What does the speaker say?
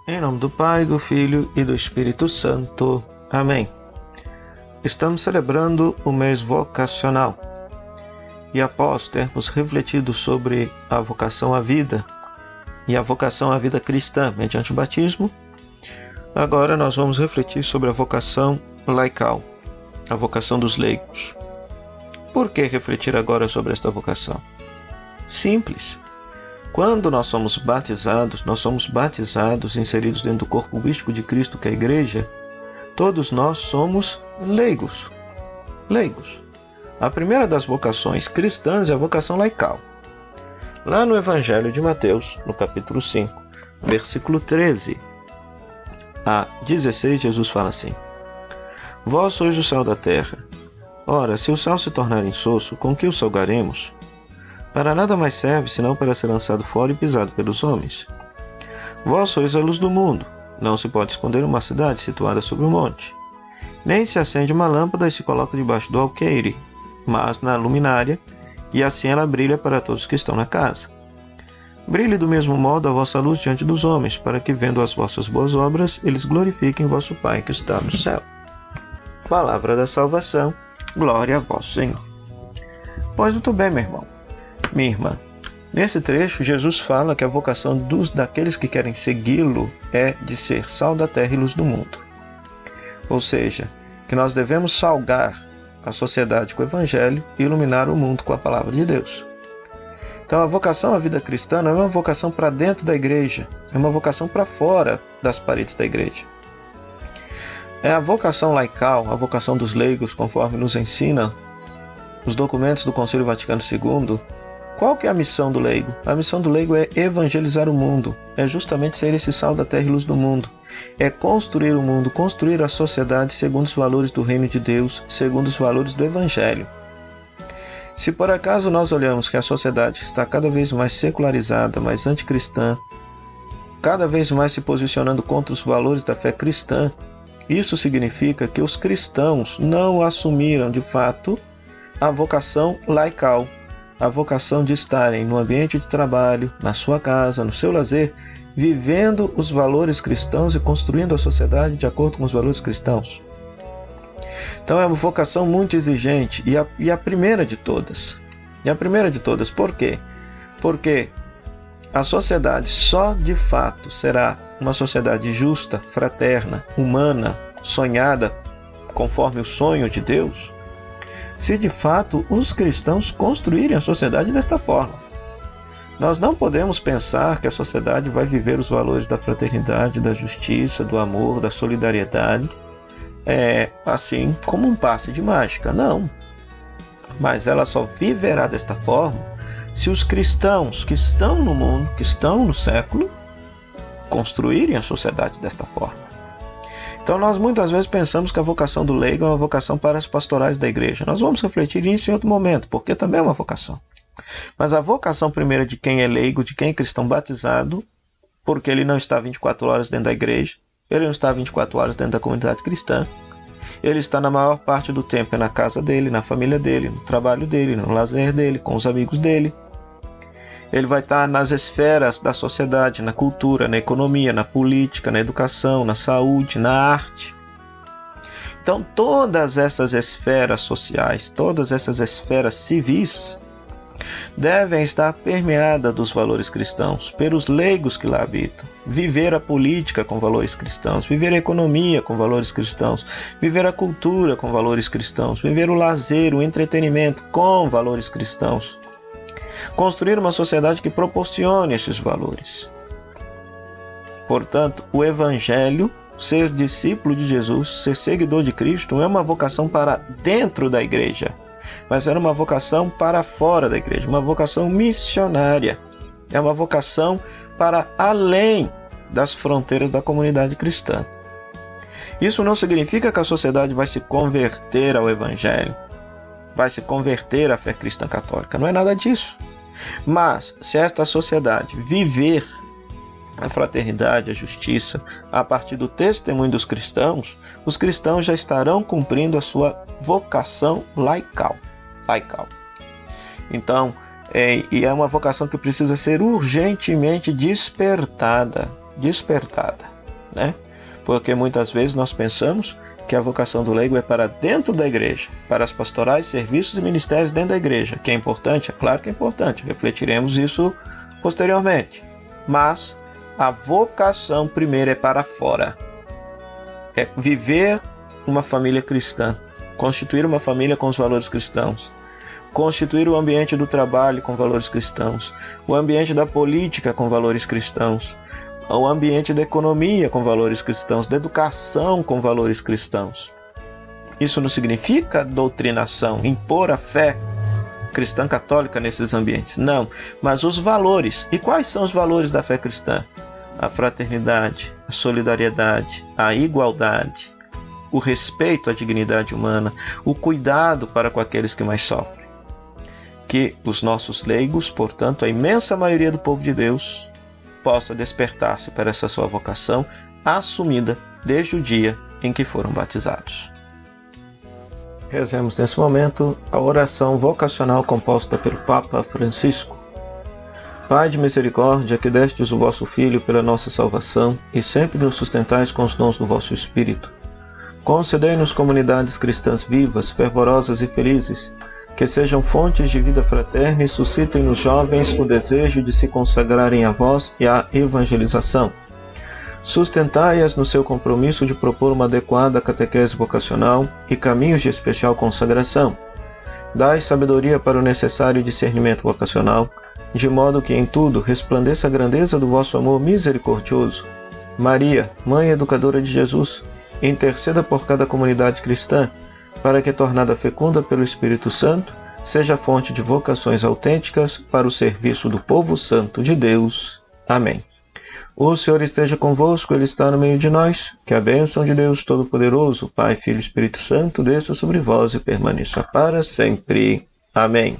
Em nome do Pai, do Filho e do Espírito Santo. Amém. Estamos celebrando o mês vocacional. E após termos refletido sobre a vocação à vida e a vocação à vida cristã mediante o batismo, agora nós vamos refletir sobre a vocação laical, a vocação dos leigos. Por que refletir agora sobre esta vocação? Simples. Quando nós somos batizados, inseridos dentro do corpo místico de Cristo, que é a Igreja, todos nós somos leigos. Leigos. A primeira das vocações cristãs é a vocação laical. Lá no Evangelho de Mateus, no capítulo 5, versículo 13 a 16, Jesus fala assim: Vós sois o sal da terra. Ora, se o sal se tornar insosso, com que o salgaremos? Para nada mais serve, senão para ser lançado fora e pisado pelos homens. Vós sois a luz do mundo. Não se pode esconder uma cidade situada sobre um monte. Nem se acende uma lâmpada e se coloca debaixo do alqueire, mas na luminária, e assim ela brilha para todos que estão na casa. Brilhe do mesmo modo a vossa luz diante dos homens, para que, vendo as vossas boas obras, eles glorifiquem vosso Pai que está no céu. Palavra da salvação, glória a vós, Senhor. Pois muito bem, meu irmão, minha irmã. Nesse trecho, Jesus fala que a vocação daqueles que querem segui-lo é de ser sal da terra e luz do mundo. Ou seja, que nós devemos salgar a sociedade com o Evangelho e iluminar o mundo com a palavra de Deus. Então a vocação à vida cristã não é uma vocação para dentro da igreja, é uma vocação para fora das paredes da igreja. É a vocação laical, a vocação dos leigos, conforme nos ensina os documentos do Concílio Vaticano II. Qual que é a missão do leigo? A missão do leigo é evangelizar o mundo, é justamente ser esse sal da terra e luz do mundo, é construir o mundo, construir a sociedade segundo os valores do reino de Deus, segundo os valores do Evangelho. Se por acaso nós olhamos que a sociedade está cada vez mais secularizada, mais anticristã, cada vez mais se posicionando contra os valores da fé cristã, isso significa que os cristãos não assumiram de fato a vocação laical, a vocação de estarem no ambiente de trabalho, na sua casa, no seu lazer, vivendo os valores cristãos e construindo a sociedade de acordo com os valores cristãos. Então é uma vocação muito exigente e a primeira de todas. Por quê? Porque a sociedade só de fato será uma sociedade justa, fraterna, humana, sonhada conforme o sonho de Deus, se de fato os cristãos construírem a sociedade desta forma. Nós não podemos pensar que a sociedade vai viver os valores da fraternidade, da justiça, do amor, da solidariedade, assim como um passe de mágica. Não. Mas ela só viverá desta forma se os cristãos que estão no mundo, que estão no século, construírem a sociedade desta forma. Então nós muitas vezes pensamos que a vocação do leigo é uma vocação para as pastorais da igreja. Nós vamos refletir nisso em outro momento, porque também é uma vocação. Mas a vocação primeira de quem é leigo, de quem é cristão batizado, porque ele não está 24 horas dentro da igreja, ele não está 24 horas dentro da comunidade cristã, ele está na maior parte do tempo na casa dele, na família dele, no trabalho dele, no lazer dele, com os amigos dele. Ele vai estar nas esferas da sociedade, na cultura, na economia, na política, na educação, na saúde, na arte. Então todas essas esferas sociais, todas essas esferas civis, devem estar permeadas dos valores cristãos, pelos leigos que lá habitam. Viver a política com valores cristãos, viver a economia com valores cristãos, viver a cultura com valores cristãos, viver o lazer, o entretenimento com valores cristãos. Construir uma sociedade que proporcione esses valores. Portanto, o Evangelho, ser discípulo de Jesus, ser seguidor de Cristo, não é uma vocação para dentro da igreja, mas era uma vocação para fora da igreja, uma vocação missionária. É uma vocação para além das fronteiras da comunidade cristã. Isso não significa que a sociedade vai se converter ao Evangelho, vai se converter à fé cristã católica. Não é nada disso. Mas, se esta sociedade viver a fraternidade, a justiça, a partir do testemunho dos cristãos, os cristãos já estarão cumprindo a sua vocação laical. Então, e é uma vocação que precisa ser urgentemente despertada. né? Porque muitas vezes nós pensamos que a vocação do leigo é para dentro da igreja, para as pastorais, serviços e ministérios dentro da igreja, que é importante, é claro que é importante, refletiremos isso posteriormente. Mas a vocação primeiro é para fora, é viver uma família cristã, constituir uma família com os valores cristãos, constituir o ambiente do trabalho com valores cristãos, o ambiente da política com valores cristãos, o ambiente da economia com valores cristãos, da educação com valores cristãos. Isso não significa doutrinação, impor a fé cristã católica nesses ambientes, não, mas os valores. E quais são os valores da fé cristã? A fraternidade, a solidariedade, a igualdade, o respeito à dignidade humana, o cuidado para com aqueles que mais sofrem. Que os nossos leigos, portanto, a imensa maioria do povo de Deus, possa despertar-se para essa sua vocação assumida desde o dia em que foram batizados. Rezemos nesse momento a oração vocacional composta pelo Papa Francisco. Pai de misericórdia, que destes o vosso Filho pela nossa salvação e sempre nos sustentais com os dons do vosso Espírito, concedei-nos comunidades cristãs vivas, fervorosas e felizes, que sejam fontes de vida fraterna e suscitem nos jovens o desejo de se consagrarem a vós e à evangelização. Sustentai-as no seu compromisso de propor uma adequada catequese vocacional e caminhos de especial consagração. Dai sabedoria para o necessário discernimento vocacional, de modo que em tudo resplandeça a grandeza do vosso amor misericordioso. Maria, Mãe Educadora de Jesus, interceda por cada comunidade cristã, para que, tornada fecunda pelo Espírito Santo, seja fonte de vocações autênticas para o serviço do povo santo de Deus. Amém. O Senhor esteja convosco, Ele está no meio de nós. Que a bênção de Deus Todo-Poderoso, Pai, Filho e Espírito Santo, desça sobre vós e permaneça para sempre. Amém.